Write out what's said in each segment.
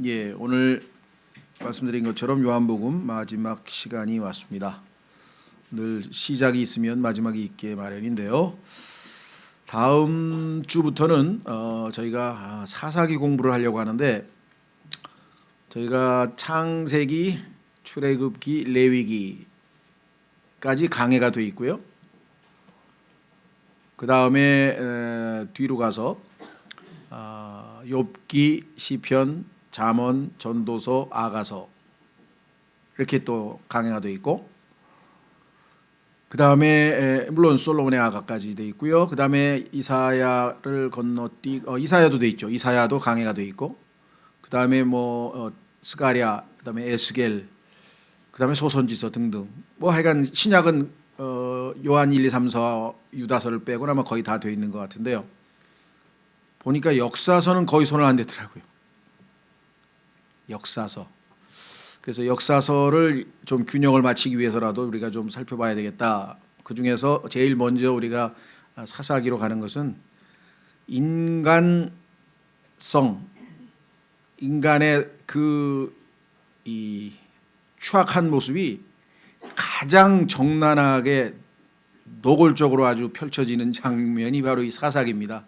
예, 오늘 말씀드린 것처럼 요한복음 마지막 시간이 왔습니다. 늘 시작이 있으면 마지막이 있게 마련인데요. 다음 주부터는 저희가 사사기 공부를 하려고 하는데, 저희가 창세기, 출애굽기, 레위기까지 강해가 돼 있고요. 그 다음에 뒤로 가서 욥기, 시편, 잠언, 전도서, 아가서 이렇게 또 강해가 돼 있고, 그 다음에 물론 솔로몬의 아가까지 돼 있고요. 그 다음에 이사야를 이사야도 돼 있죠. 이사야도 강해가 돼 있고, 그 다음에 스가랴, 그 다음에 에스겔, 그 다음에 소선지서 등등. 하여간 신약은 요한 1, 2, 3, 4, 유다서를 빼고는 아마 거의 다 돼 있는 것 같은데요. 보니까 역사서는 거의 손을 안 대더라고요. 역사서. 그래서 역사서를 좀 균형을 맞추기 위해서라도 우리가 좀 살펴봐야 되겠다. 그 중에서 제일 먼저 우리가 사사기로 가는 것은 인간성, 인간의 이 추악한 모습이 가장 적나라하게 노골적으로 아주 펼쳐지는 장면이 바로 이 사사기입니다.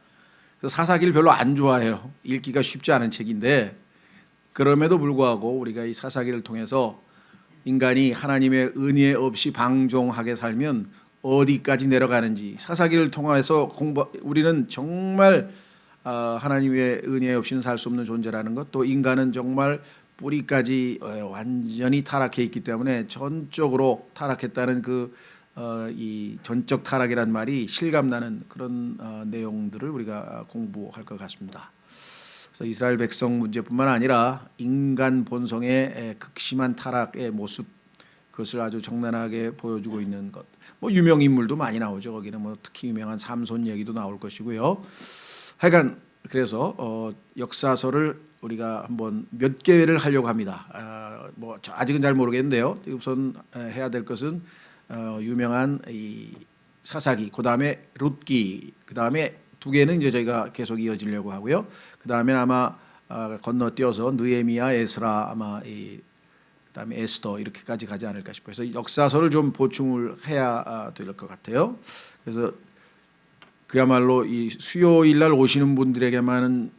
그래서 사사기를 별로 안 좋아해요. 읽기가 쉽지 않은 책인데, 그럼에도 불구하고 우리가 이 사사기를 통해서 인간이 하나님의 은혜 없이 방종하게 살면 어디까지 내려가는지, 사사기를 통해서 우리는 정말 하나님의 은혜 없이는 살 수 없는 존재라는 것, 또 인간은 정말 뿌리까지 완전히 타락해 있기 때문에 전적으로 타락했다는 이 전적 타락이란 말이 실감나는 그런 내용들을 우리가 공부할 것 같습니다. 그래서 이스라엘 백성 문제뿐만 아니라 인간 본성의 극심한 타락의 모습, 그것을 아주 적나라하게 보여주고 있는 것. 유명 인물도 많이 나오죠. 거기는 특히 유명한 삼손 얘기도 나올 것이고요. 하여간 그래서 역사서를 우리가 한번 몇 개를 하려고 합니다. 아직은 잘 모르겠는데요. 우선 해야 될 것은 유명한 이 사사기, 그 다음에 룻기, 그 다음에 두 개는 이제 저희가 계속 이어지려고 하고요. 그 다음에 아마 건너뛰어서 느헤미야, 에스라, 그 다음에 에스더 이렇게까지 가지 않을까 싶어요. 그래서 역사서를 좀 보충을 해야 될 것 같아요. 그래서 그야말로 이 수요일 날 오시는 분들에게만은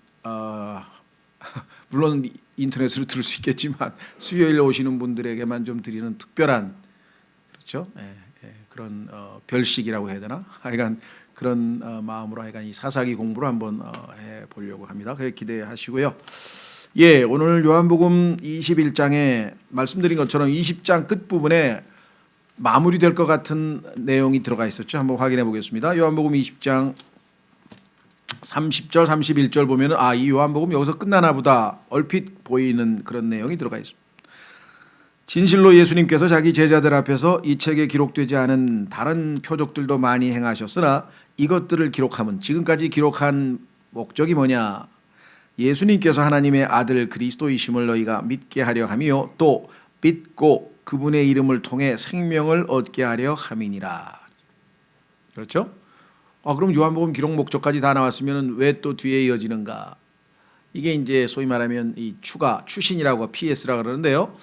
물론 인터넷으로 들을 수 있겠지만 수요일 오시는 분들에게만 좀 드리는 특별한, 그렇죠? 그런 별식이라고 해야 되나? 하여간 그런 마음으로 하여간 이 사사기 공부를 한번 해보려고 합니다. 그래 기대하시고요. 예, 오늘 요한복음 21장에 말씀드린 것처럼 20장 끝부분에 마무리될 것 같은 내용이 들어가 있었죠. 한번 확인해 보겠습니다. 요한복음 20장 30절, 31절 보면은 이 요한복음 여기서 끝나나 보다 얼핏 보이는 그런 내용이 들어가 있습니다. 진실로 예수님께서 자기 제자들 앞에서 이 책에 기록되지 않은 다른 표적들도 많이 행하셨으나 이것들을 기록함은, 지금까지 기록한 목적이 뭐냐? 예수님께서 하나님의 아들 그리스도이심을 너희가 믿게 하려 함이요, 또 믿고 그분의 이름을 통해 생명을 얻게 하려 함이니라. 그렇죠? 그럼 요한복음 기록 목적까지 다 나왔으면 왜 또 뒤에 이어지는가? 이게 이제 소위 말하면 이 추신이라고 PS라고 그러는데요.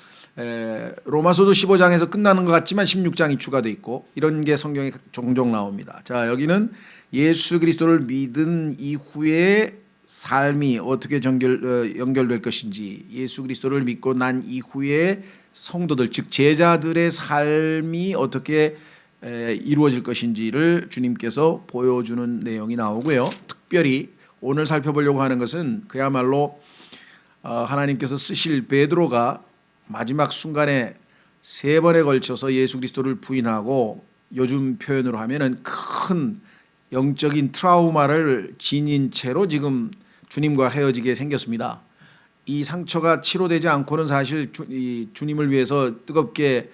로마서도 15장에서 끝나는 것 같지만 16장이 추가되어 있고, 이런 게 성경에 종종 나옵니다. 자, 여기는 예수 그리스도를 믿은 이후에 삶이 어떻게 연결될 것인지, 예수 그리스도를 믿고 난 이후에 성도들, 즉 제자들의 삶이 어떻게 이루어질 것인지를 주님께서 보여주는 내용이 나오고요. 특별히 오늘 살펴보려고 하는 것은 그야말로 하나님께서 쓰실 베드로가 마지막 순간에 3번에 걸쳐서 예수 그리스도를 부인하고, 요즘 표현으로 하면은 큰 영적인 트라우마를 지닌 채로 지금 주님과 헤어지게 생겼습니다. 이 상처가 치료되지 않고는 사실 주님을 위해서 뜨겁게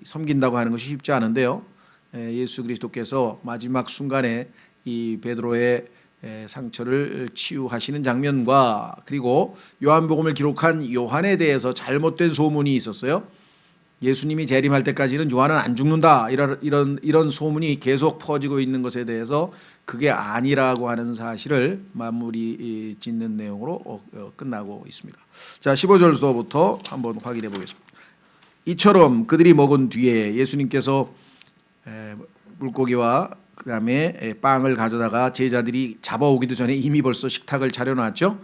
섬긴다고 하는 것이 쉽지 않은데요. 예수 그리스도께서 마지막 순간에 이 베드로의 상처를 치유하시는 장면과, 그리고 요한복음을 기록한 요한에 대해서 잘못된 소문이 있었어요. 예수님이 재림할 때까지는 요한은 안 죽는다 이런 소문이 계속 퍼지고 있는 것에 대해서 그게 아니라고 하는 사실을 마무리 짓는 내용으로 끝나고 있습니다. 자, 15절서부터 한번 확인해 보겠습니다. 이처럼 그들이 먹은 뒤에 예수님께서 물고기와 그다음에 빵을 가져다가 제자들이 잡아오기도 전에 이미 벌써 식탁을 차려놨죠.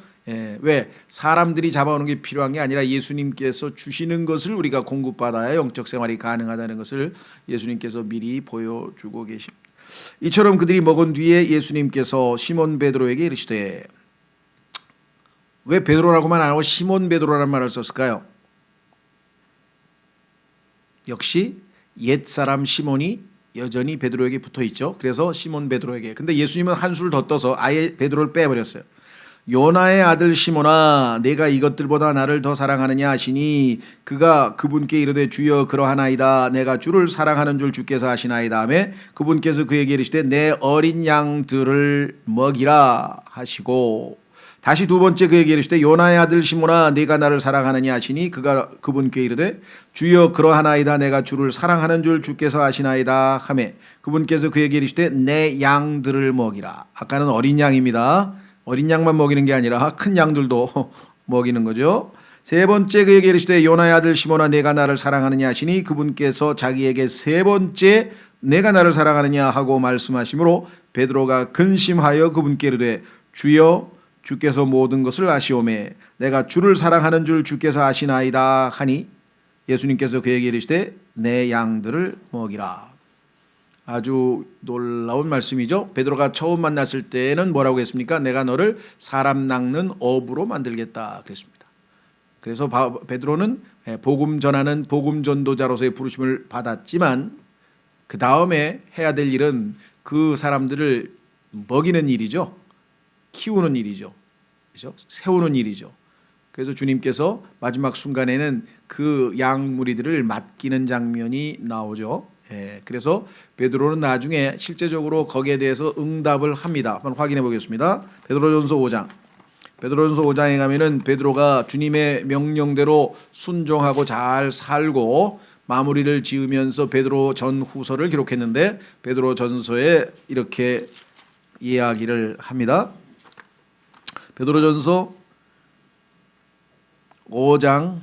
왜? 사람들이 잡아오는 게 필요한 게 아니라 예수님께서 주시는 것을 우리가 공급받아야 영적 생활이 가능하다는 것을 예수님께서 미리 보여주고 계십니다. 이처럼 그들이 먹은 뒤에 예수님께서 시몬 베드로에게 이르시되, 왜 베드로라고만 안 하고 시몬 베드로라는 말을 썼을까요? 역시 옛사람 시몬이 여전히 베드로에게 붙어 있죠. 그래서 시몬 베드로에게. 근데 예수님은 한술 더 떠서 아예 베드로를 빼버렸어요. 요나의 아들 시몬아, 내가 이것들보다 나를 더 사랑하느냐 하시니 그가 그분께 이르되 주여 그러하나이다. 내가 주를 사랑하는 줄 주께서 아시나이다 하매 그분께서 그에게 이르시되 내 어린 양들을 먹이라 하시고, 다시 두 번째 그에게 이르시되 요나의 아들 시몬아, 네가 나를 사랑하느냐 하시니 그가 그분께 이르되 주여 그러하나이다. 내가 주를 사랑하는 줄 주께서 아시나이다 하매 그분께서 그에게 이르시되 내 양들을 먹이라. 아까는 어린 양입니다. 어린 양만 먹이는 게 아니라 큰 양들도 먹이는 거죠. 세 번째 그에게 이르시되 요나의 아들 시몬아, 내가 나를 사랑하느냐 하시니 그분께서 자기에게 세 번째 내가 나를 사랑하느냐 하고 말씀하시므로 베드로가 근심하여 그분께 이르되 주여 주께서 모든 것을 아시오매 내가 주를 사랑하는 줄 주께서 아시나이다 하니 예수님께서 그에게 이르시되 내 양들을 먹이라. 아주 놀라운 말씀이죠. 베드로가 처음 만났을 때는 뭐라고 했습니까? 내가 너를 사람 낚는 어부로 만들겠다 그랬습니다. 그래서 베드로는 복음 전하는 복음 전도자로서의 부르심을 받았지만 그 다음에 해야 될 일은 그 사람들을 먹이는 일이죠. 키우는 일이죠. 그렇죠? 세우는 일이죠. 그래서 주님께서 마지막 순간에는 그 양무리들을 맡기는 장면이 나오죠. 그래서 베드로는 나중에 실제적으로 거기에 대해서 응답을 합니다. 한번 확인해 보겠습니다. 베드로전서 5장. 베드로전서 5장에 가면은 베드로가 주님의 명령대로 순종하고 잘 살고 마무리를 지으면서 베드로 전후서를 기록했는데 베드로전서에 이렇게 이야기를 합니다. 베드로전서 5장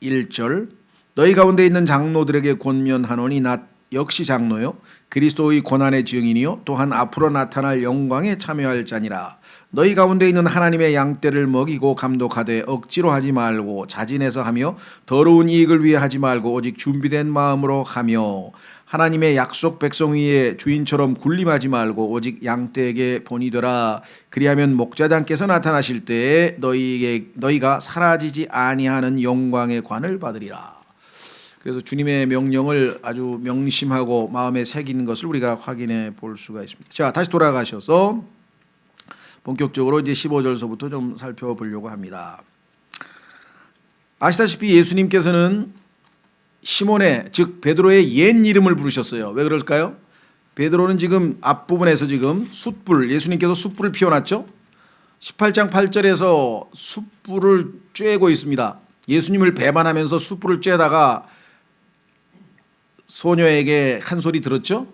1절 너희 가운데 있는 장로들에게 권면하노니 나 역시 장로요 그리스도의 고난의 증인이요 또한 앞으로 나타날 영광에 참여할 자니라. 너희 가운데 있는 하나님의 양떼를 먹이고 감독하되 억지로 하지 말고 자진해서 하며 더러운 이익을 위해 하지 말고 오직 준비된 마음으로 하며 하나님의 약속 백성 위에 주인처럼 군림하지 말고 오직 양떼에게 본이 되라. 그리하면 목자장께서 나타나실 때에 너희가 사라지지 아니하는 영광의 관을 받으리라. 그래서 주님의 명령을 아주 명심하고 마음에 새기는 것을 우리가 확인해 볼 수가 있습니다. 자, 다시 돌아가셔서 본격적으로 이제 15절서부터 좀 살펴보려고 합니다. 아시다시피 예수님께서는 시몬의 즉 베드로의 옛 이름을 부르셨어요. 왜 그럴까요? 베드로는 지금 앞부분에서 지금 숯불, 예수님께서 숯불을 피워놨죠. 18장 8절에서 숯불을 쬐고 있습니다. 예수님을 배반하면서 숯불을 쬐다가 소녀에게 한 소리 들었죠.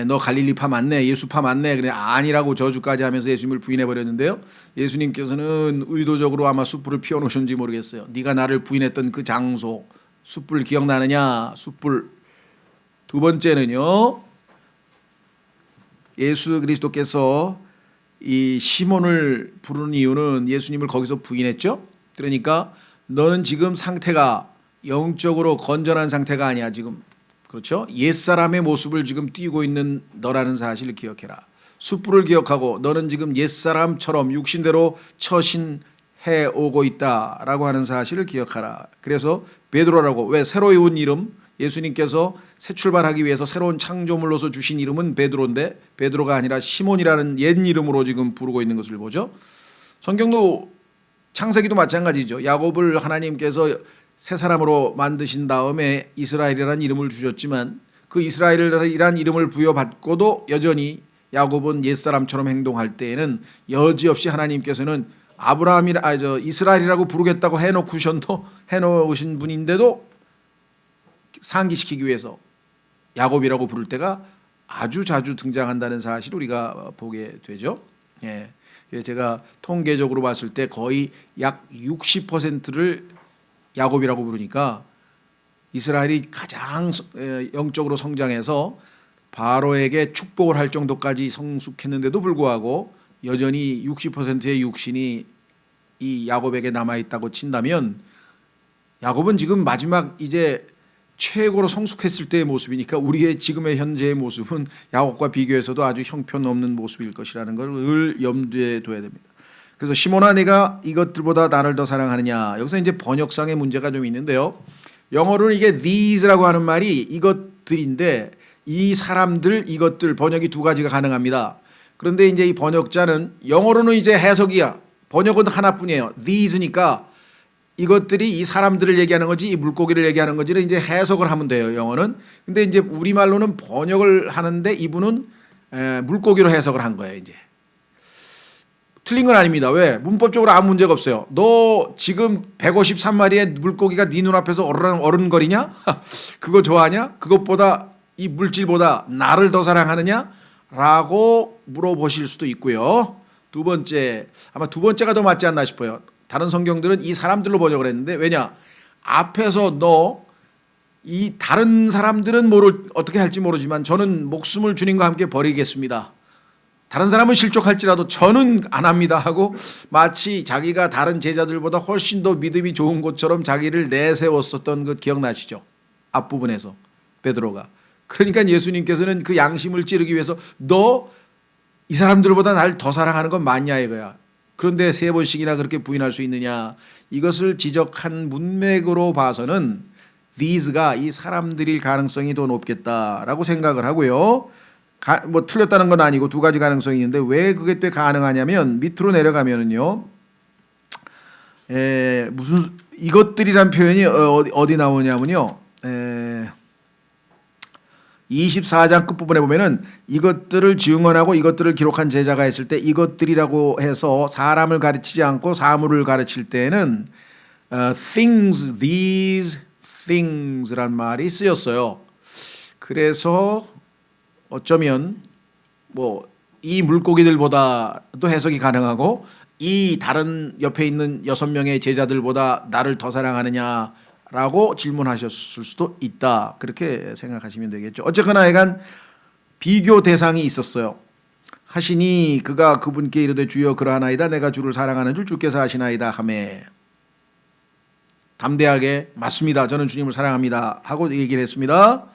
너 갈릴리파 맞네, 예수파 맞네. 그래 아니라고 저주까지 하면서 예수님을 부인해 버렸는데요. 예수님께서는 의도적으로 아마 숯불을 피워놓으셨는지 모르겠어요. 네가 나를 부인했던 그 장소 숯불 기억나느냐? 숯불. 두 번째는요, 예수 그리스도께서 이 시몬을 부르는 이유는 예수님을 거기서 부인했죠. 그러니까 너는 지금 상태가 영적으로 건전한 상태가 아니야 지금. 그렇죠? 옛사람의 모습을 지금 띄고 있는 너라는 사실을 기억해라. 숯불을 기억하고 너는 지금 옛사람처럼 육신대로 처신해 오고 있다라고 하는 사실을 기억하라. 그래서 베드로라고, 왜 새로 운 이름, 예수님께서 새 출발하기 위해서 새로운 창조물로서 주신 이름은 베드로인데 베드로가 아니라 시몬이라는 옛 이름으로 지금 부르고 있는 것을 보죠. 성경도 창세기도 마찬가지죠. 야곱을 하나님께서 새 사람으로 만드신 다음에 이스라엘이라는 이름을 주셨지만 그 이스라엘이라는 이름을 부여받고도 여전히 야곱은 옛사람처럼 행동할 때에는 여지없이 하나님께서는 아브라함이라 이스라엘이라고 부르겠다고 해놓으신 분인데도 상기시키기 위해서 야곱이라고 부를 때가 아주 자주 등장한다는 사실을 우리가 보게 되죠. 예. 제가 통계적으로 봤을 때 거의 약 60%를 야곱이라고 부르니까 이스라엘이 가장 영적으로 성장해서 바로에게 축복을 할 정도까지 성숙했는데도 불구하고 여전히 60%의 육신이 이 야곱에게 남아있다고 친다면 야곱은 지금 마지막 이제 최고로 성숙했을 때의 모습이니까 우리의 지금의 현재의 모습은 야곱과 비교해서도 아주 형편없는 모습일 것이라는 걸 늘 염두에 둬야 됩니다. 그래서 시몬아 내가 이것들보다 나를 더 사랑하느냐. 여기서 이제 번역상의 문제가 좀 있는데요. 영어로는 이게 these라고 하는 말이 이것들인데 이 사람들 이것들 번역이 두 가지가 가능합니다. 그런데 이제 이 번역자는 영어로는 이제 해석이야. 번역은 하나뿐이에요. these니까 이것들이 이 사람들을 얘기하는 거지 이 물고기를 얘기하는 거지를 이제 해석을 하면 돼요. 영어는. 근데 이제 우리말로는 번역을 하는데 이분은 물고기로 해석을 한 거예요. 이제 틀린 건 아닙니다. 왜? 문법적으로 아무 문제가 없어요. 너 지금 153마리의 물고기가 네 눈앞에서 어른거리냐? 그거 좋아하냐? 그것보다 이 물질보다 나를 더 사랑하느냐? 라고 물어보실 수도 있고요. 두 번째, 아마 두 번째가 더 맞지 않나 싶어요. 다른 성경들은 이 사람들로 번역을 했는데 왜냐? 앞에서 너 이 다른 사람들은 어떻게 할지 모르지만 저는 목숨을 주님과 함께 버리겠습니다. 다른 사람은 실족할지라도 저는 안 합니다 하고 마치 자기가 다른 제자들보다 훨씬 더 믿음이 좋은 것처럼 자기를 내세웠었던 것 기억나시죠? 앞부분에서 베드로가. 그러니까 예수님께서는 그 양심을 찌르기 위해서 너 이 사람들보다 날 더 사랑하는 건 맞냐 이거야. 그런데 세 번씩이나 그렇게 부인할 수 있느냐. 이것을 지적한 문맥으로 봐서는 these가 이 사람들일 가능성이 더 높겠다라고 생각을 하고요. 뭐 틀렸다는 건 아니고 두 가지 가능성이 있는데 왜 그게 또 가능하냐면 밑으로 내려가면은요. 무슨 이것들이란 표현이 어디 나오냐면요. 24장 끝부분에 보면은 이것들을 증언하고 이것들을 기록한 제자가 했을 때 이것들이라고 해서 사람을 가르치지 않고 사물을 가르칠 때는 things, these things란 말이 쓰였어요. 그래서 어쩌면 뭐 이 물고기들보다도 해석이 가능하고 이 다른 옆에 있는 6명의 제자들보다 나를 더 사랑하느냐라고 질문하셨을 수도 있다. 그렇게 생각하시면 되겠죠. 어쨌거나 하여간 비교 대상이 있었어요. 하시니 그가 그분께 이르되 주여 그러하나이다 내가 주를 사랑하는 줄 주께서 아시나이다 하매 담대하게 맞습니다. 저는 주님을 사랑합니다 하고 얘기를 했습니다.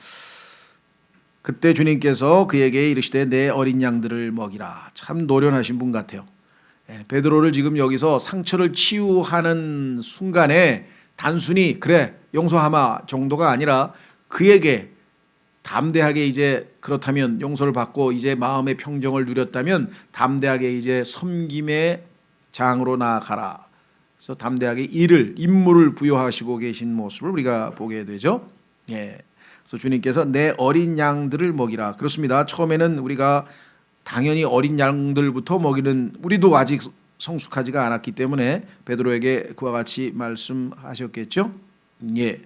그때 주님께서 그에게 이르시되 내 어린 양들을 먹이라. 참 노련하신 분 같아요. 베드로를 지금 여기서 상처를 치유하는 순간에 단순히 그래 용서하마 정도가 아니라 그에게 담대하게 이제 그렇다면 용서를 받고 이제 마음의 평정을 누렸다면 담대하게 이제 섬김의 장으로 나아가라. 그래서 담대하게 임무를 부여하시고 계신 모습을 우리가 보게 되죠. 예. 그래서 주님께서 내 어린 양들을 먹이라. 그렇습니다. 처음에는 우리가 당연히 어린 양들부터 먹이는 우리도 아직 성숙하지가 않았기 때문에 베드로에게 그와 같이 말씀하셨겠죠. 예.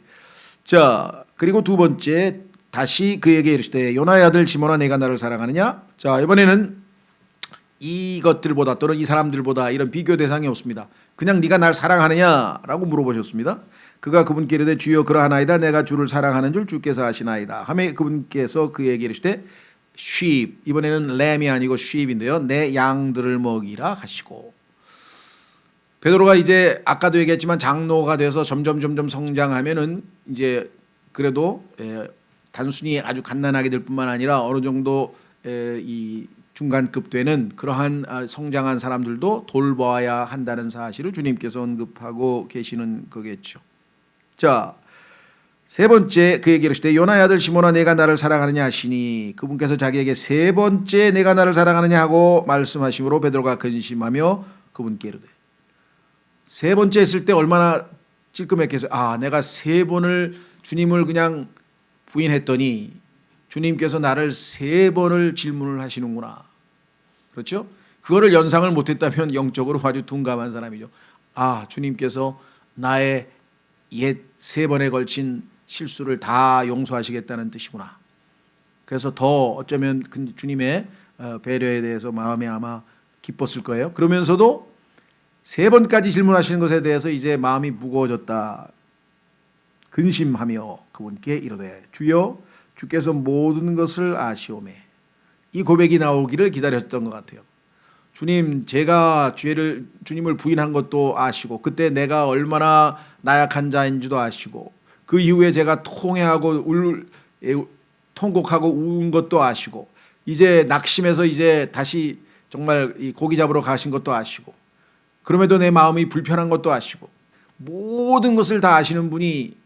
자, 그리고 두 번째 다시 그에게 이르시되 요나의 아들 시몬아 내가 나를 사랑하느냐? 자, 이번에는 이것들보다 또는 이 사람들보다 이런 비교 대상이 없습니다. 그냥 네가 날 사랑하느냐라고 물어보셨습니다. 그가 그분께 이르되 주여 그러하나이다 내가 주를 사랑하는 줄 주께서 아시나이다 하매 그분께서 그에게 이르시되 sheep 이번에는 lamb이 아니고 sheep인데요 내 양들을 먹이라 하시고 베드로가 이제 아까도 얘기했지만 장로가 돼서 점점 성장하면은 이제 그래도 단순히 아주 갓난하게 될 뿐만 아니라 어느 정도 이 중간급 되는 그러한 성장한 사람들도 돌봐야 한다는 사실을 주님께서 언급하고 계시는 거겠죠. 자, 세 번째 그에게 이르시되 요나의 아들 시몬아 내가 나를 사랑하느냐 하시니 그분께서 자기에게 세 번째 내가 나를 사랑하느냐 하고 말씀하심으로 베드로가 근심하며 그분께 이르되 세 번째 했을 때 얼마나 찔끔했겠어요. 아, 내가 세 번을 주님을 그냥 부인했더니 주님께서 나를 세 번을 질문을 하시는구나. 그렇죠? 그거를 연상을 못했다면 영적으로 아주 둔감한 사람이죠. 아, 주님께서 나의 옛 3번에 걸친 실수를 다 용서하시겠다는 뜻이구나. 그래서 더 어쩌면 주님의 배려에 대해서 마음에 아마 기뻤을 거예요. 그러면서도 3번까지 질문하시는 것에 대해서 이제 마음이 무거워졌다. 근심하며 그분께 이르되 주여 주께서 모든 것을 아시오매. 이 고백이 나오기를 기다렸던 것 같아요. 주님, 제가 주님을 부인한 것도 아시고 그때 내가 얼마나 나약한 자인지도 아시고 그 이후에 제가 통곡하고 운 것도 아시고 이제 낙심해서 이제 다시 정말 이 고기 잡으러 가신 것도 아시고 그럼에도 내 마음이 불편한 것도 아시고 모든 것을 다 아시는 분이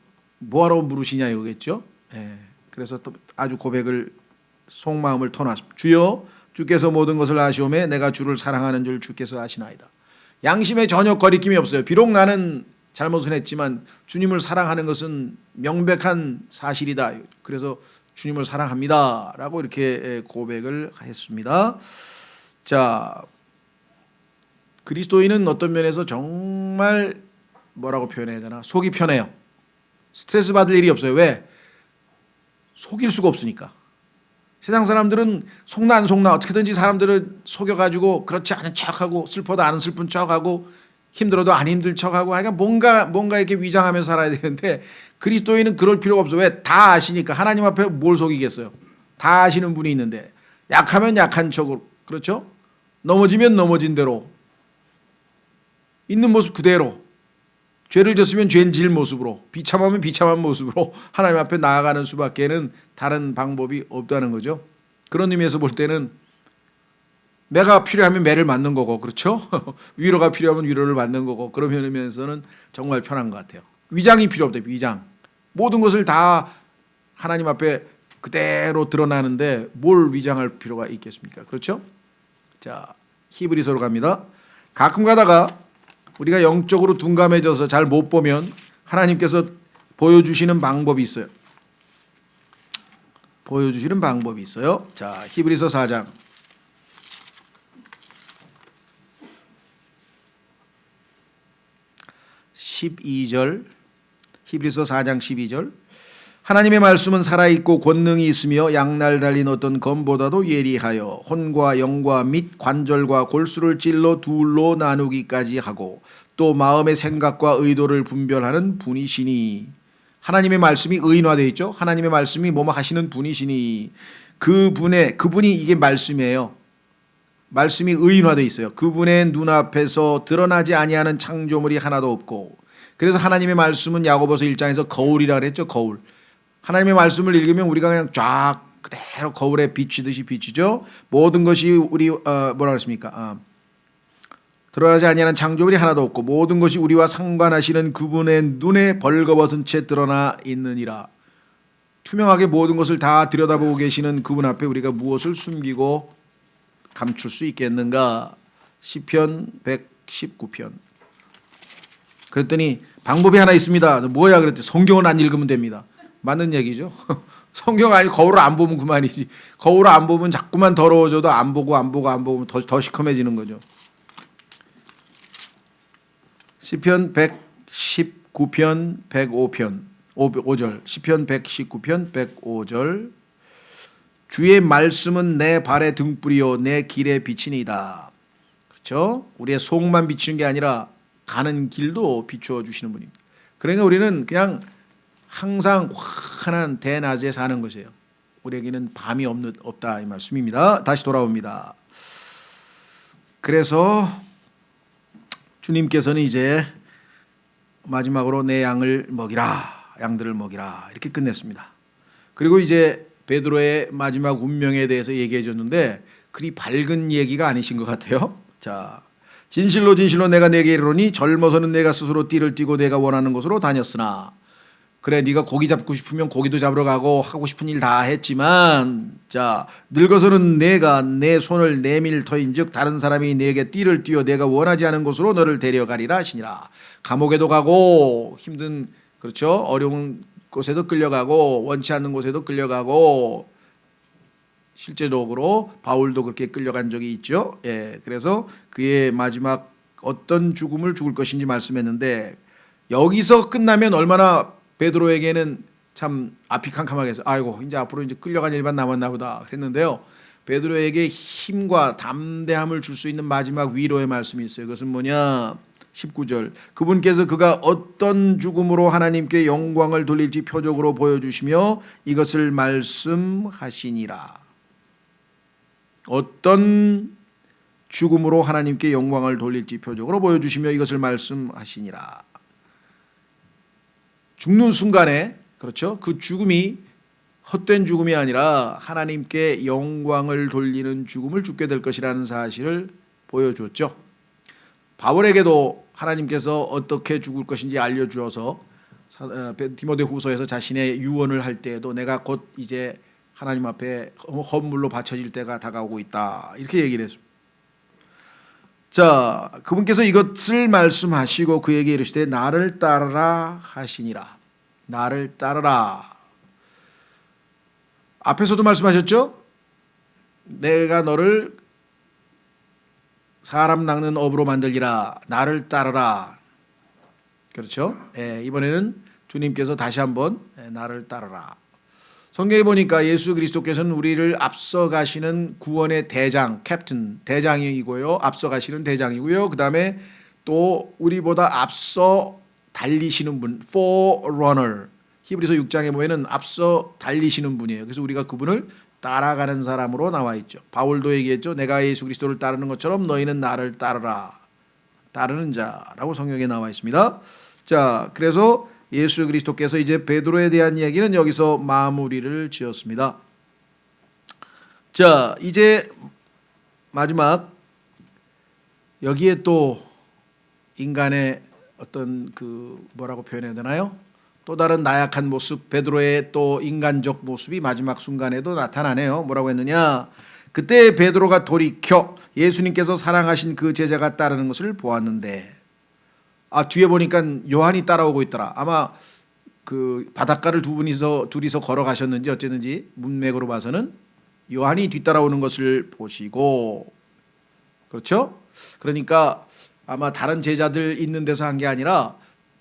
뭐하러 물으시냐 이거겠죠. 그래서 또 아주 고백을 속마음을 터놨습니다. 주여 주께서 모든 것을 아시오매 내가 주를 사랑하는 줄 주께서 아시나이다. 양심에 전혀 거리낌이 없어요. 비록 나는 잘못은 했지만 주님을 사랑하는 것은 명백한 사실이다. 그래서 주님을 사랑합니다 라고 이렇게 고백을 했습니다. 자, 그리스도인은 어떤 면에서 정말 뭐라고 표현해야 되나? 속이 편해요. 스트레스 받을 일이 없어요. 왜? 속일 수가 없으니까. 세상 사람들은 속나 안 속나 어떻게든지 사람들을 속여가지고 그렇지 않은 척하고 슬퍼도 안 슬픈 척하고 힘들어도 안 힘들 척하고 하여간 뭔가 이렇게 위장하면서 살아야 되는데 그리스도인은 그럴 필요가 없어. 왜? 다 아시니까. 하나님 앞에 뭘 속이겠어요. 다 아시는 분이 있는데 약하면 약한 척으로, 그렇죠? 넘어지면 넘어진 대로 있는 모습 그대로, 죄를 졌으면 죄인 질 모습으로, 비참하면 비참한 모습으로 하나님 앞에 나아가는 수밖에는 다른 방법이 없다는 거죠. 그런 의미에서 볼 때는 매가 필요하면 매를 맞는 거고, 그렇죠? 위로가 필요하면 위로를 받는 거고, 그런 의미에서는 정말 편한 것 같아요. 위장이 필요 없다. 위장. 모든 것을 다 하나님 앞에 그대로 드러나는데 뭘 위장할 필요가 있겠습니까? 그렇죠? 자, 히브리서로 갑니다. 가끔 가다가 우리가 영적으로 둔감해져서 잘 못 보면 하나님께서 보여주시는 방법이 있어요. 보여주시는 방법이 있어요. 자, 히브리서 4장 12절, 히브리서 4장 12절. 하나님의 말씀은 살아있고 권능이 있으며 양날 달린 어떤 검보다도 예리하여 혼과 영과 및 관절과 골수를 찔러 둘로 나누기까지 하고 또 마음의 생각과 의도를 분별하는 분이시니. 하나님의 말씀이 의인화되어 있죠. 하나님의 말씀이 뭐뭐 하시는 분이시니 그분이 이게 말씀이에요. 말씀이 의인화되어 있어요. 그분의 눈앞에서 드러나지 아니하는 창조물이 하나도 없고, 그래서 하나님의 말씀은 야고보서 1장에서 거울이라 그랬죠. 거울. 하나님의 말씀을 읽으면 우리가 그냥 쫙 그대로 거울에 비치듯이 비치죠. 모든 것이 뭐라 그랬습니까? 드러나지 아니하는 창조물이 하나도 없고 모든 것이 우리와 상관하시는 그분의 눈에 벌거벗은 채 드러나 있느니라. 투명하게 모든 것을 다 들여다보고 계시는 그분 앞에 우리가 무엇을 숨기고 감출 수 있겠는가? 시편 119편. 그랬더니 방법이 하나 있습니다. 뭐야 그랬더니 성경을 안 읽으면 됩니다. 맞는 얘기죠. 성경 아니 거울을 안 보면 그만이지. 거울을 안 보면 자꾸만 더러워져도 안 보면 더 시커매지는 거죠. 시편 119편 105편 5절. 시편 119편 105절. 주의 말씀은 내 발의 등불이요 내 길의 빛이니이다. 그렇죠? 우리의 속만 비추는 게 아니라 가는 길도 비추어 주시는 분입니다. 그러니까 우리는 그냥 항상 환한 대낮에 사는 것이에요. 우리에게는 밤이 없다 이 말씀입니다. 다시 돌아옵니다. 그래서 주님께서는 이제 마지막으로 내 양들을 먹이라 이렇게 끝냈습니다. 그리고 이제 베드로의 마지막 운명에 대해서 얘기해 줬는데 그리 밝은 얘기가 아니신 것 같아요. 자, 진실로 진실로 내가 네게 이르노니 젊어서는 내가 스스로 띠를 띠고 내가 원하는 곳으로 다녔으나, 그래 네가 고기 잡고 싶으면 고기도 잡으러 가고 하고 싶은 일 다 했지만, 자 늙어서는 내가 내 손을 내밀 터인즉 다른 사람이 내게 띠를 띠어 내가 원하지 않은 곳으로 너를 데려가리라 하시니라. 감옥에도 가고 힘든, 그렇죠, 어려운 곳에도 끌려가고 원치 않는 곳에도 끌려가고 실제적으로 바울도 그렇게 끌려간 적이 있죠. 예, 그래서 그의 마지막 어떤 죽음을 죽을 것인지 말씀했는데 여기서 끝나면 얼마나 베드로에게는 참 앞이 캄캄하겠어요. 아이고 이제 앞으로 이제 끌려간 일만 남았나 보다 했는데요. 베드로에게 힘과 담대함을 줄 수 있는 마지막 위로의 말씀이 있어요. 그것은 뭐냐? 19절. 그분께서 그가 어떤 죽음으로 하나님께 영광을 돌릴지 표적으로 보여주시며 이것을 말씀하시니라. 어떤 죽음으로 하나님께 영광을 돌릴지 표적으로 보여주시며 이것을 말씀하시니라. 죽는 순간에, 그렇죠? 그 죽음이 헛된 죽음이 아니라 하나님께 영광을 돌리는 죽음을 죽게 될 것이라는 사실을 보여줬죠. 바울에게도 하나님께서 어떻게 죽을 것인지 알려주어서 디모데후서에서 자신의 유언을 할 때에도 내가 곧 이제 하나님 앞에 헌물로 바쳐질 때가 다가오고 있다 이렇게 얘기를 했습니다. 자, 그분께서 이것을 말씀하시고 그에게 이르시되 나를 따르라 하시니라. 나를 따르라. 앞에서도 말씀하셨죠? 내가 너를 사람 낚는 업으로 만들리라. 나를 따르라. 그렇죠? 예, 이번에는 주님께서 다시 한번 나를 따르라. 성경에 보니까 예수 그리스도께서는 우리를 앞서가시는 구원의 대장, 캡틴, 대장이고요. 앞서가시는 대장이고요. 그 다음에 또 우리보다 앞서 달리시는 분, forerunner. 히브리서 6장에 보면은 앞서 달리시는 분이에요. 그래서 우리가 그분을 따라가는 사람으로 나와 있죠. 바울도 얘기했죠. 내가 예수 그리스도를 따르는 것처럼 너희는 나를 따르라. 따르는 자라고 성경에 나와 있습니다. 자, 그래서 예수 그리스도께서 이제 베드로에 대한 이야기는 여기서 마무리를 지었습니다. 자, 이제 마지막 여기에 또 인간의 어떤 그 뭐라고 표현해야 되나요? 또 다른 나약한 모습, 베드로의 또 인간적 모습이 마지막 순간에도 나타나네요. 뭐라고 했느냐? 그때 베드로가 돌이켜 예수님께서 사랑하신 그 제자가 따르는 것을 보았는데, 뒤에 보니까 요한이 따라오고 있더라. 아마 그 바닷가를 둘이서 걸어가셨는지 어쨌는지 문맥으로 봐서는 요한이 뒤따라오는 것을 보시고, 그렇죠? 그러니까 아마 다른 제자들 있는 데서 한 게 아니라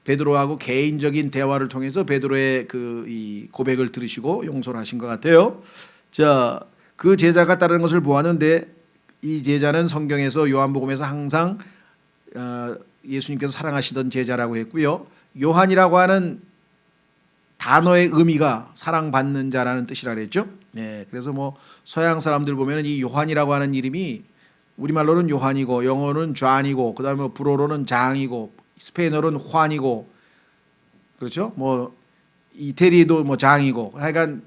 베드로하고 개인적인 대화를 통해서 베드로의 이 고백을 들으시고 용서를 하신 것 같아요. 자, 그 제자가 따르는 것을 보았는데 이 제자는 성경에서 요한복음에서 항상 예수님께서 사랑하시던 제자라고 했고요. 요한이라고 하는 단어의 의미가 사랑받는 자라는 뜻이라 그랬죠. 네, 그래서 뭐 서양 사람들 보면은 이 요한이라고 하는 이름이 우리말로는 요한이고 영어로는 존이고 그다음에 불어로는 장이고 스페인어로는 환이고 그렇죠? 뭐 이태리도 뭐 장이고 하여간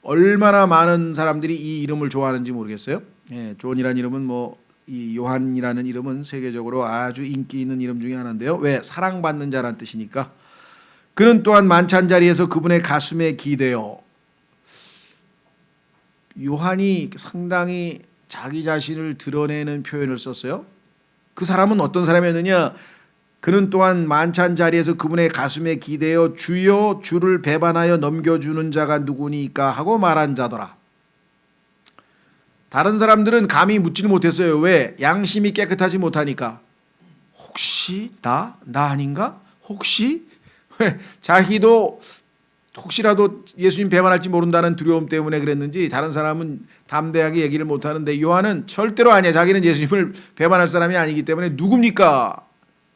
얼마나 많은 사람들이 이 이름을 좋아하는지 모르겠어요. 예, 존이라는 이름은 뭐 이 요한이라는 이름은 세계적으로 아주 인기 있는 이름 중에 하나인데요. 왜? 사랑받는 자라는 뜻이니까. 그는 또한 만찬 자리에서 그분의 가슴에 기대어. 요한이 상당히 자기 자신을 드러내는 표현을 썼어요. 그 사람은 어떤 사람이었느냐? 그는 또한 만찬 자리에서 그분의 가슴에 기대어 주여 주를 배반하여 넘겨주는 자가 누구니까 하고 말한 자더라. 다른 사람들은 감히 묻지를 못했어요. 왜? 양심이 깨끗하지 못하니까. 혹시 나 아닌가? 혹시? 왜? 자기도 혹시라도 예수님 배반할지 모른다는 두려움 때문에 그랬는지 다른 사람은 담대하게 얘기를 못하는데 요한은 절대로 아니야. 자기는 예수님을 배반할 사람이 아니기 때문에 누굽니까?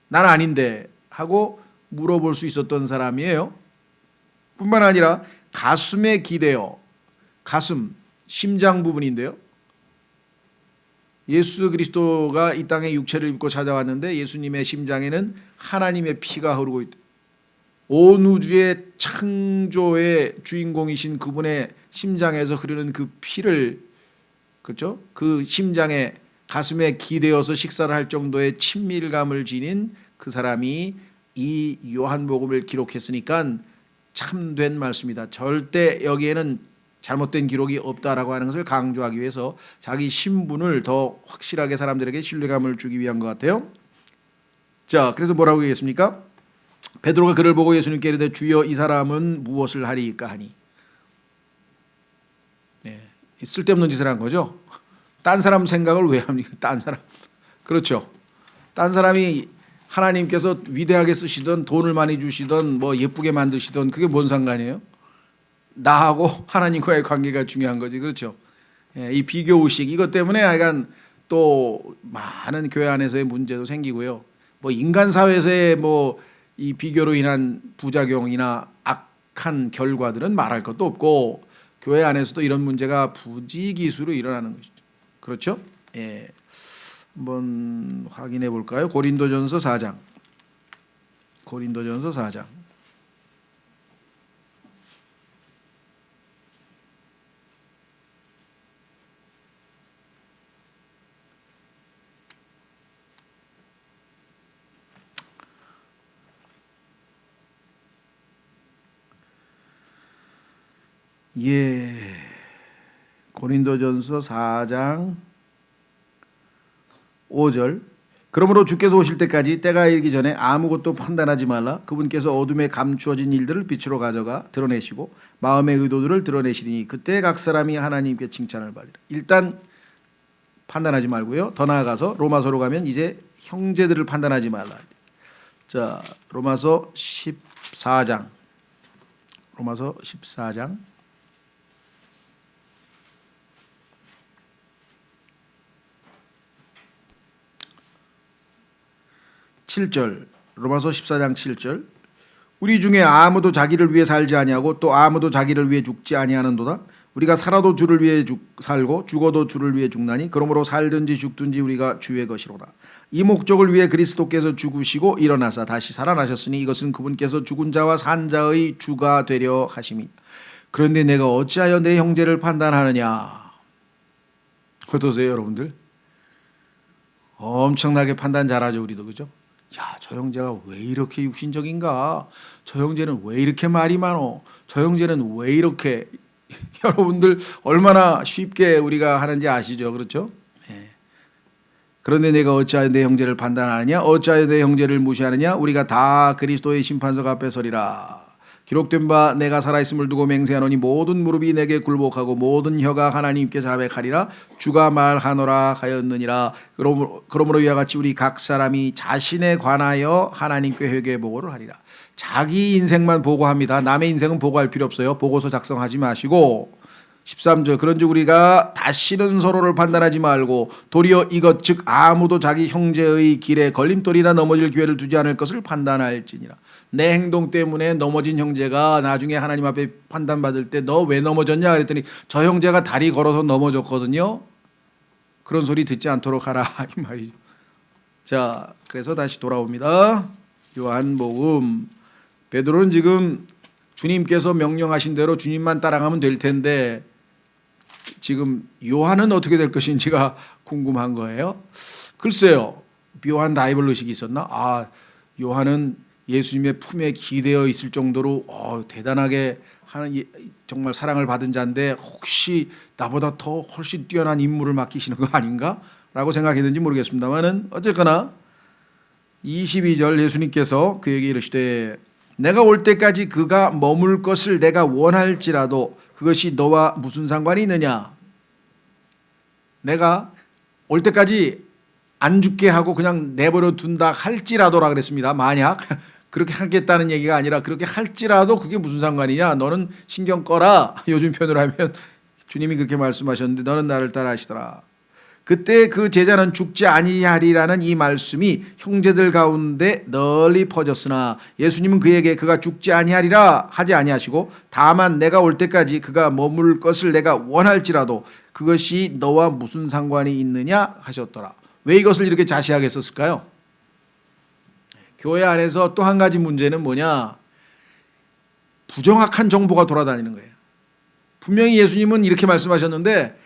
난 아닌데 하고 물어볼 수 있었던 사람이에요. 뿐만 아니라 가슴에 기대어. 가슴, 심장 부분인데요. 예수 그리스도가 이 땅에 육체를 입고 찾아왔는데 예수님의 심장에는 하나님의 피가 흐르고 있다. 온 우주의 창조의 주인공이신 그분의 심장에서 흐르는 그 피를, 그렇죠? 그 심장에 가슴에 기대어서 식사를 할 정도의 친밀감을 지닌 그 사람이 이 요한복음을 기록했으니까 참된 말씀이다. 절대 여기에는 잘못된 기록이 없다라고 하는 것을 강조하기 위해서 자기 신분을 더 확실하게 사람들에게 신뢰감을 주기 위한 것 같아요. 자, 그래서 뭐라고 얘기했습니까? 베드로가 그를 보고 예수님께 이르되 주여 이 사람은 무엇을 하리이까 하니. 네, 쓸데없는 짓을 한 거죠. 딴 사람 생각을 왜 합니까? 딴 사람. 그렇죠. 딴 사람이 하나님께서 위대하게 쓰시던 돈을 많이 주시던 뭐 예쁘게 만드시던 그게 뭔 상관이에요? 나하고 하나님과의 관계가 중요한 거지. 그렇죠. 예, 이 비교의식 이것 때문에 약간 또 많은 교회 안에서의 문제도 생기고요. 뭐 인간 사회에서의 뭐 이 비교로 인한 부작용이나 악한 결과들은 말할 것도 없고 교회 안에서도 이런 문제가 부지기수로 일어나는 것이죠. 그렇죠? 예. 한번 확인해 볼까요? 고린도전서 4장. 고린도전서 4장. 예. 고린도전서 4장 5절. 그러므로 주께서 오실 때까지 때가 이르기 전에 아무것도 판단하지 말라. 그분께서 어둠에 감추어진 일들을 빛으로 가져가 드러내시고 마음의 의도들을 드러내시리니 그때 각 사람이 하나님께 칭찬을 받으리라. 일단 판단하지 말고요. 더 나아가서 로마서로 가면 이제 형제들을 판단하지 말라. 자, 로마서 14장. 로마서 14장 7절. 로마서 14장 7절. 우리 중에 아무도 자기를 위해 살지 아니하고 또 아무도 자기를 위해 죽지 아니하는도다. 우리가 살아도 주를 위해 살고 죽어도 주를 위해 죽나니 그러므로 살든지 죽든지 우리가 주의 것이로다. 이 목적을 위해 그리스도께서 죽으시고 일어나사 다시 살아나셨으니 이것은 그분께서 죽은 자와 산 자의 주가 되려 하심이. 그런데 내가 어찌하여 내 형제를 판단하느냐. 어떠세요 여러분들? 엄청나게 판단 잘하죠 우리도. 그죠? 야, 저 형제가 왜 이렇게 육신적인가? 저 형제는 왜 이렇게 말이 많어? 저 형제는 왜 이렇게 여러분들 얼마나 쉽게 우리가 하는지 아시죠? 그렇죠? 네. 그런데 내가 어찌하여 내 형제를 판단하느냐? 어찌하여 내 형제를 무시하느냐? 우리가 다 그리스도의 심판석 앞에 서리라. 기록된 바 내가 살아있음을 두고 맹세하노니 모든 무릎이 내게 굴복하고 모든 혀가 하나님께 자백하리라. 주가 말하노라 하였느니라. 그러므로 이와 같이 우리 각 사람이 자신에 관하여 하나님께 회개 보고를 하리라. 자기 인생만 보고합니다. 남의 인생은 보고할 필요 없어요. 보고서 작성하지 마시고 13절. 그런즉 우리가 다시는 서로를 판단하지 말고 도리어 이것 즉 아무도 자기 형제의 길에 걸림돌이나 넘어질 기회를 두지 않을 것을 판단할지니라. 내 행동 때문에 넘어진 형제가 나중에 하나님 앞에 판단받을 때 너 왜 넘어졌냐 그랬더니 저 형제가 다리 걸어서 넘어졌거든요. 그런 소리 듣지 않도록 하라 이 말이죠. 자, 그래서 다시 돌아옵니다. 요한복음. 베드로는 지금 주님께서 명령하신 대로 주님만 따라가면 될 텐데 지금 요한은 어떻게 될 것인지가 궁금한 거예요. 글쎄요. 묘한 라이벌 의식이 있었나? 아, 요한은 예수님의 품에 기대어 있을 정도로 대단하게 하는 정말 사랑을 받은 자인데 혹시 나보다 더 훨씬 뛰어난 임무를 맡기시는 거 아닌가? 라고 생각했는지 모르겠습니다만은 어쨌거나 22절 예수님께서 그에게 이르시되 내가 올 때까지 그가 머물 것을 내가 원할지라도 그것이 너와 무슨 상관이 있느냐? 내가 올 때까지 안 죽게 하고 그냥 내버려 둔다 할지라도라 그랬습니다. 만약 그렇게 하겠다는 얘기가 아니라 그렇게 할지라도 그게 무슨 상관이냐? 너는 신경 꺼라. 요즘 표현으로 하면 주님이 그렇게 말씀하셨는데 너는 나를 따라 하시더라. 그때 그 제자는 죽지 아니하리라는 이 말씀이 형제들 가운데 널리 퍼졌으나 예수님은 그에게 그가 죽지 아니하리라 하지 아니하시고 다만 내가 올 때까지 그가 머물 것을 내가 원할지라도 그것이 너와 무슨 상관이 있느냐 하셨더라. 왜 이것을 이렇게 자세하게 썼을까요? 교회 안에서 또 한 가지 문제는 뭐냐? 부정확한 정보가 돌아다니는 거예요. 분명히 예수님은 이렇게 말씀하셨는데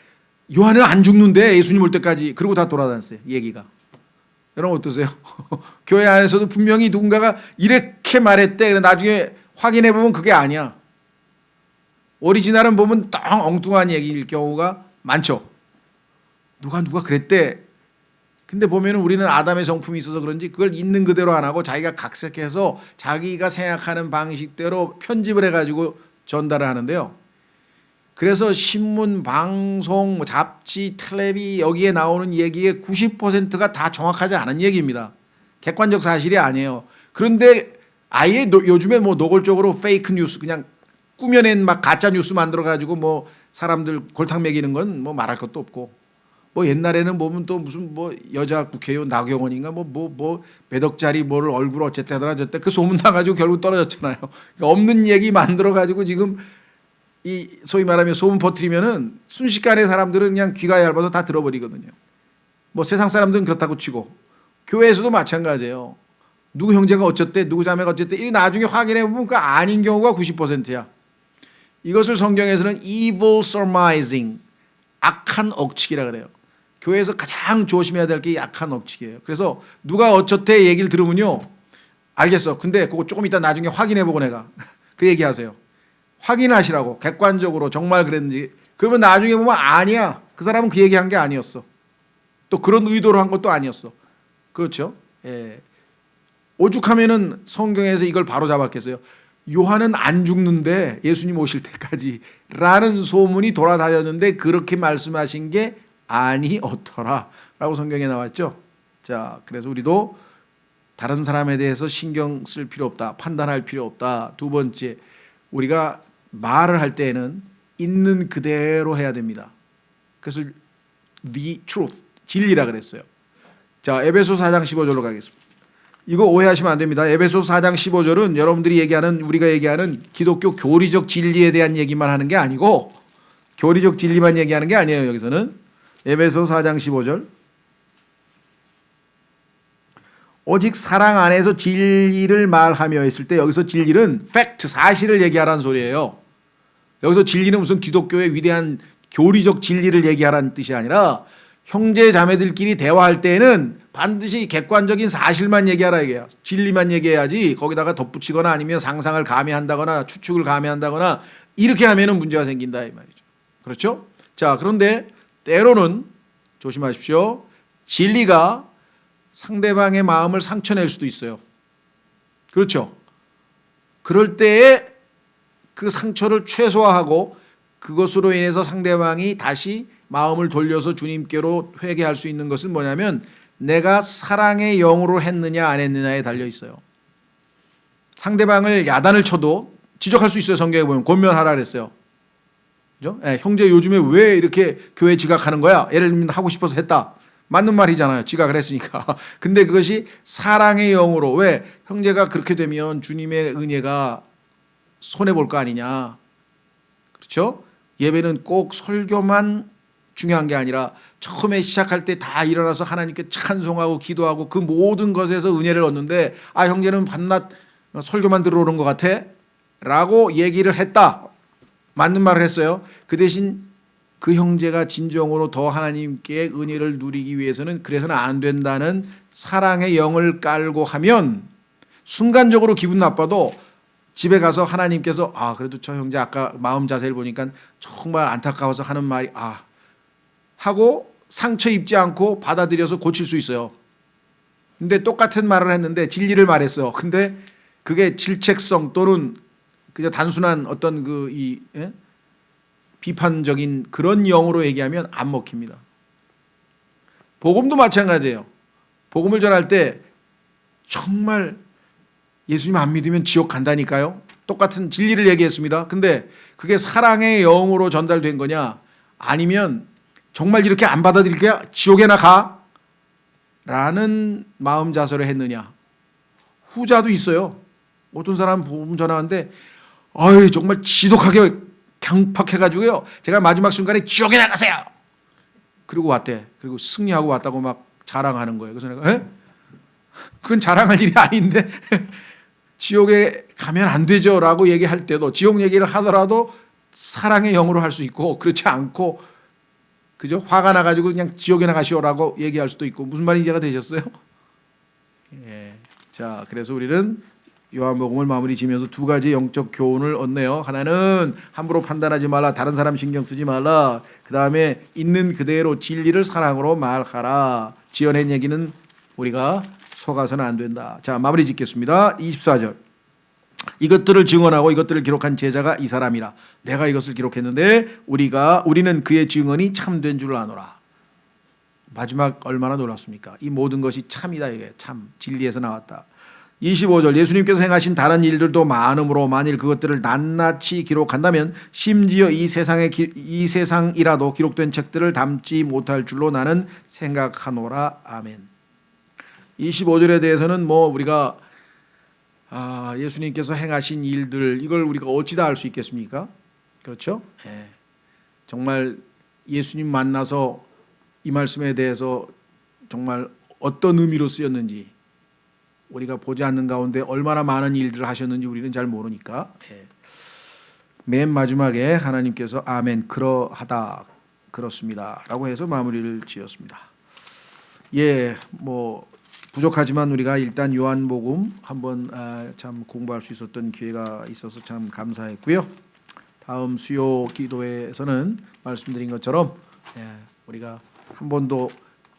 요한은 안 죽는데 예수님 올 때까지 그러고 다 돌아다녔어요. 얘기가. 여러분 어떠세요? 교회 안에서도 분명히 누군가가 이렇게 말했대. 나중에 확인해 보면 그게 아니야. 오리지널은 보면 딱 엉뚱한 얘기일 경우가 많죠. 누가 그랬대. 근데 보면은 우리는 아담의 성품이 있어서 그런지 그걸 있는 그대로 안 하고 자기가 각색해서 자기가 생각하는 방식대로 편집을 해가지고 전달을 하는데요. 그래서 신문, 방송, 뭐 잡지, 텔레비 여기에 나오는 얘기의 90%가 다 정확하지 않은 얘기입니다. 객관적 사실이 아니에요. 그런데 아예 요즘에 뭐 노골적으로 페이크 뉴스 그냥 꾸며낸 막 가짜 뉴스 만들어 가지고 뭐 사람들 골탕 먹이는 건 뭐 말할 것도 없고, 뭐 옛날에는 보면 또 무슨 뭐 여자 국회의원 나경원인가 뭐 몇 억짜리 뭐를 얼굴 어쨌든 하더라 저때 그 소문 나가지고 결국 떨어졌잖아요. 그러니까 없는 얘기 만들어 가지고 지금 이 소위 말하면 소문 퍼뜨리면은 순식간에 사람들은 그냥 귀가 얇아서 다 들어버리거든요. 뭐 세상 사람들은 그렇다고 치고 교회에서도 마찬가지예요. 누구 형제가 어쨌대, 누구 자매가 어쨌대, 이 나중에 확인해 보면 그 아닌 경우가 90%야. 이것을 성경에서는 evil surmising, 악한 억측이라 그래요. 교회에서 가장 조심해야 될 게 악한 억측이에요. 그래서 누가 어쩌대 얘기를 들으면요, 알겠어. 근데 그거 조금 이따 나중에 확인해 보고 내가 그 얘기하세요. 확인하시라고, 객관적으로 정말 그랬는지. 그러면 나중에 보면 아니야, 그 사람은 그 얘기한 게 아니었어. 또 그런 의도로 한 것도 아니었어. 그렇죠? 예. 오죽하면은 성경에서 이걸 바로 잡았겠어요. 요한은 안 죽는데 예수님 오실 때까지 라는 소문이 돌아다녔는데 그렇게 말씀하신 게 아니었더라 라고 성경에 나왔죠. 자, 그래서 우리도 다른 사람에 대해서 신경 쓸 필요 없다, 판단할 필요 없다. 두 번째, 우리가 말을 할 때에는 있는 그대로 해야 됩니다. 그래서 the truth, 진리라 그랬어요. 자, 에베소서 4장 15절로 가겠습니다. 이거 오해하시면 안 됩니다. 에베소서 4장 15절은 여러분들이 얘기하는, 우리가 얘기하는 기독교 교리적 진리에 대한 얘기만 하는 게 아니고, 교리적 진리만 얘기하는 게 아니에요. 여기서는 에베소서 4장 15절, 오직 사랑 안에서 진리를 말하며 했을 때, 여기서 진리는 팩트, 사실을 얘기하라는 소리예요. 여기서 진리는 무슨 기독교의 위대한 교리적 진리를 얘기하라는 뜻이 아니라, 형제 자매들끼리 대화할 때에는 반드시 객관적인 사실만 얘기하라 이게요. 진리만 얘기해야지 거기다가 덧붙이거나 아니면 상상을 가미한다거나 추측을 가미한다거나 이렇게 하면은 문제가 생긴다 이 말이죠. 그렇죠? 자, 그런데 때로는 조심하십시오. 진리가 상대방의 마음을 상처낼 수도 있어요. 그렇죠? 그럴 때에 그 상처를 최소화하고 그것으로 인해서 상대방이 다시 마음을 돌려서 주님께로 회개할 수 있는 것은 뭐냐면 내가 사랑의 영으로 했느냐 안 했느냐에 달려 있어요. 상대방을 야단을 쳐도 지적할 수 있어요. 성경에 보면 권면하라 그랬어요. 그죠? 네, 형제 요즘에 왜 이렇게 교회 지각하는 거야? 예를 들면 하고 싶어서 했다. 맞는 말이잖아요. 지각을 했으니까. 근데 그것이 사랑의 영으로, 왜 형제가 그렇게 되면 주님의 은혜가 손해볼 거 아니냐. 그렇죠? 예배는 꼭 설교만 중요한 게 아니라 처음에 시작할 때 다 일어나서 하나님께 찬송하고 기도하고 그 모든 것에서 은혜를 얻는데, 아, 형제는 밤낮 설교만 들어오는 것 같아? 라고 얘기를 했다. 맞는 말을 했어요. 그 대신 그 형제가 진정으로 더 하나님께 은혜를 누리기 위해서는 그래서는 안 된다는 사랑의 영을 깔고 하면 순간적으로 기분 나빠도 집에 가서 하나님께서, 아, 그래도 저 형제 아까 마음 자세를 보니까 정말 안타까워서 하는 말이, 아, 하고 상처 입지 않고 받아들여서 고칠 수 있어요. 근데 똑같은 말을 했는데 진리를 말했어요. 근데 그게 질책성 또는 그냥 단순한 어떤 비판적인 그런 영으로 얘기하면 안 먹힙니다. 복음도 마찬가지예요. 복음을 전할 때 정말 예수님 안 믿으면 지옥 간다니까요. 똑같은 진리를 얘기했습니다. 근데 그게 사랑의 영으로 전달된 거냐, 아니면 정말 이렇게 안 받아들일게요, 지옥에나 가? 라는 마음 자세로 했느냐. 후자도 있어요. 어떤 사람 복음 전하는데 정말 지독하게 강팍해가지고요, 제가 마지막 순간에 지옥에 나가세요! 그리고 왔대. 그리고 승리하고 왔다고 막 자랑하는 거예요. 그래서 내가, 그건 자랑할 일이 아닌데 지옥에 가면 안 되죠 라고 얘기할 때도, 지옥 얘기를 하더라도 사랑의 영으로 할 수 있고, 그렇지 않고, 그죠? 화가 나가지고 그냥 지옥에 나가시오라고 얘기할 수도 있고. 무슨 말인지 이해가 되셨어요? 예. 자, 그래서 우리는 요한복음을 마무리 지면서 두 가지 영적 교훈을 얻네요. 하나는 함부로 판단하지 말라, 다른 사람 신경 쓰지 말라. 그 다음에 있는 그대로 진리를 사랑으로 말하라. 지어낸 얘기는 우리가 속아서는 안 된다. 자, 마무리 짓겠습니다. 24절. 이것들을 증언하고 이것들을 기록한 제자가 이 사람이라. 내가 이것을 기록했는데 우리는 그의 증언이 참된 줄 아노라. 마지막 얼마나 놀랍습니까? 이 모든 것이 참이다. 이게 참 진리에서 나왔다. 25절 예수님께서 행하신 다른 일들도 많으므로 만일 그것들을 낱낱이 기록한다면 심지어 이 세상이라도 기록된 책들을 담지 못할 줄로 나는 생각하노라. 아멘. 25절에 대해서는 우리가 예수님께서 행하신 일들 이걸 우리가 어찌 다 알 수 있겠습니까? 그렇죠? 예. 정말 예수님 만나서 이 말씀에 대해서 정말 어떤 의미로 쓰였는지 우리가 보지 않는 가운데 얼마나 많은 일들을 하셨는지 우리는 잘 모르니까 맨 마지막에 하나님께서 아멘 그러하다 그렇습니다 라고 해서 마무리를 지었습니다. 부족하지만 우리가 일단 요한복음 한번 참 공부할 수 있었던 기회가 있어서 참 감사했고요. 다음 수요 기도회에서는 말씀드린 것처럼 우리가 한 번도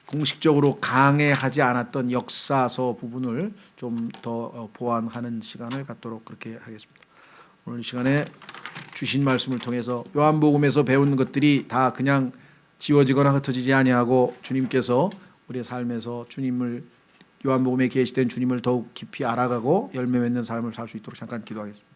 공식적으로 강해하지 않았던 역사서 부분을 좀 더 보완하는 시간을 갖도록 그렇게 하겠습니다. 오늘 이 시간에 주신 말씀을 통해서 요한복음에서 배운 것들이 다 그냥 지워지거나 흩어지지 아니하고 주님께서 우리의 삶에서 요한복음에 계시된 주님을 더욱 깊이 알아가고 열매 맺는 삶을 살 수 있도록 잠깐 기도하겠습니다.